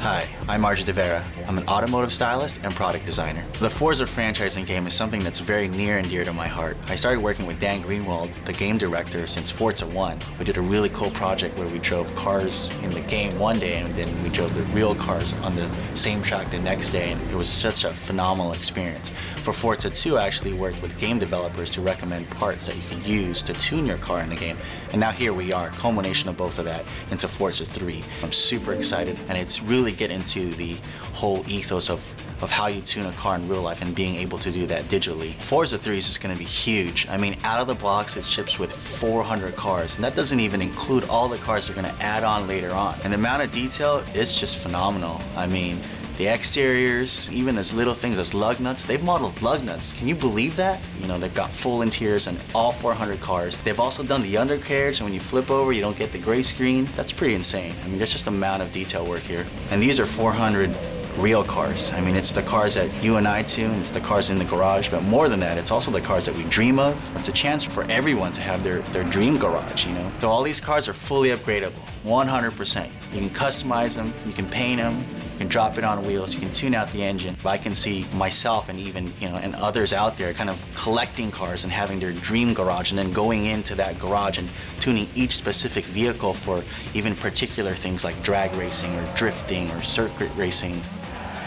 Hi, I'm Vera. I'm an automotive stylist and product designer. The Forza franchising game is something that's very near and dear to my heart. I started working with Dan Greenwald, the game director, since Forza 1. We did a really cool project where we drove cars in the game one day and then we drove the real cars on the same track the next day, and it was such a phenomenal experience. For Forza 2, I actually worked with game developers to recommend parts that you can use to tune your car in the game. And now here we are, culmination of both of that into Forza 3. I'm super excited, and it's really get into the whole ethos of how you tune a car in real life and being able to do that digitally. Forza 3 is just going to be huge. I mean, out of the box it ships with 400 cars, and that doesn't even include all the cars they're going to add on later on. And the amount of detail is just phenomenal. I mean, the exteriors, even as little things as lug nuts, they've modeled lug nuts. Can you believe that? You know, they've got full interiors on all 400 cars. They've also done the undercarriage, and when you flip over, you don't get the gray screen. That's pretty insane. I mean, there's just a amount of detail work here. And these are 400 real cars. I mean, it's the cars that you and I tune, it's the cars in the garage, but more than that, it's also the cars that we dream of. It's a chance for everyone to have their dream garage, you know? So all these cars are fully upgradable, 100%. You can customize them, you can paint them, you can drop it on wheels, you can tune out the engine. I can see myself and even, you know, and others out there kind of collecting cars and having their dream garage and then going into that garage and tuning each specific vehicle for even particular things like drag racing or drifting or circuit racing.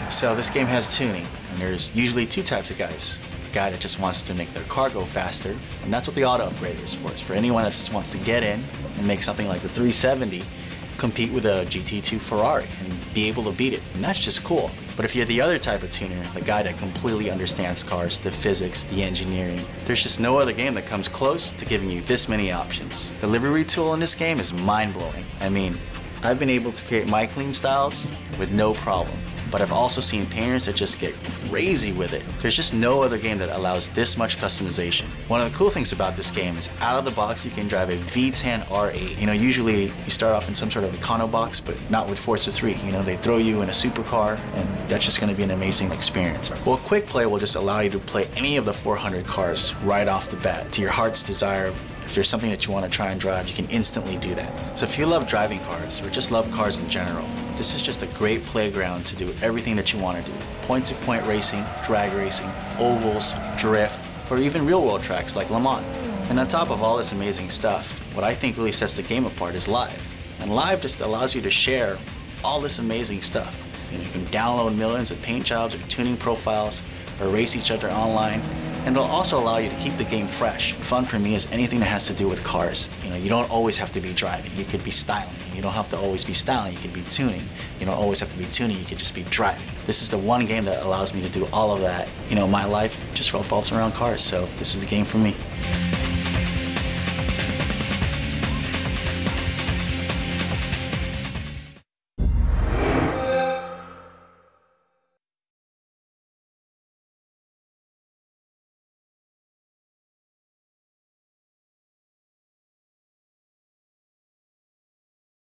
So this game has tuning, and there's usually two types of guys. The guy that just wants to make their car go faster, and that's what the auto upgrader is for. It's for anyone that just wants to get in and make something like the 370 compete with a GT2 Ferrari and be able to beat it, and that's just cool. But if you're the other type of tuner, the guy that completely understands cars, the physics, the engineering, there's just no other game that comes close to giving you this many options. The livery tool in this game is mind-blowing. I mean, I've been able to create my clean styles with no problem. But I've also seen painters that just get crazy with it. There's just no other game that allows this much customization. One of the cool things about this game is out of the box you can drive a V10 R8. You know, usually you start off in some sort of econo box, but not with Forza 3. You know, they throw you in a supercar, and that's just gonna be an amazing experience. Well, quick play will just allow you to play any of the 400 cars right off the bat, to your heart's desire. If there's something that you want to try and drive, you can instantly do that. So if you love driving cars, or just love cars in general, this is just a great playground to do everything that you want to do. Point-to-point racing, drag racing, ovals, drift, or even real-world tracks like Le Mans. And on top of all this amazing stuff, what I think really sets the game apart is live. And live just allows you to share all this amazing stuff. And you can download millions of paint jobs or tuning profiles, or race each other online. And it'll also allow you to keep the game fresh. Fun for me is anything that has to do with cars. You know, you don't always have to be driving. You could be styling. You don't have to always be styling. You could be tuning. You don't always have to be tuning. You could just be driving. This is the one game that allows me to do all of that. You know, my life just revolves around cars, so this is the game for me.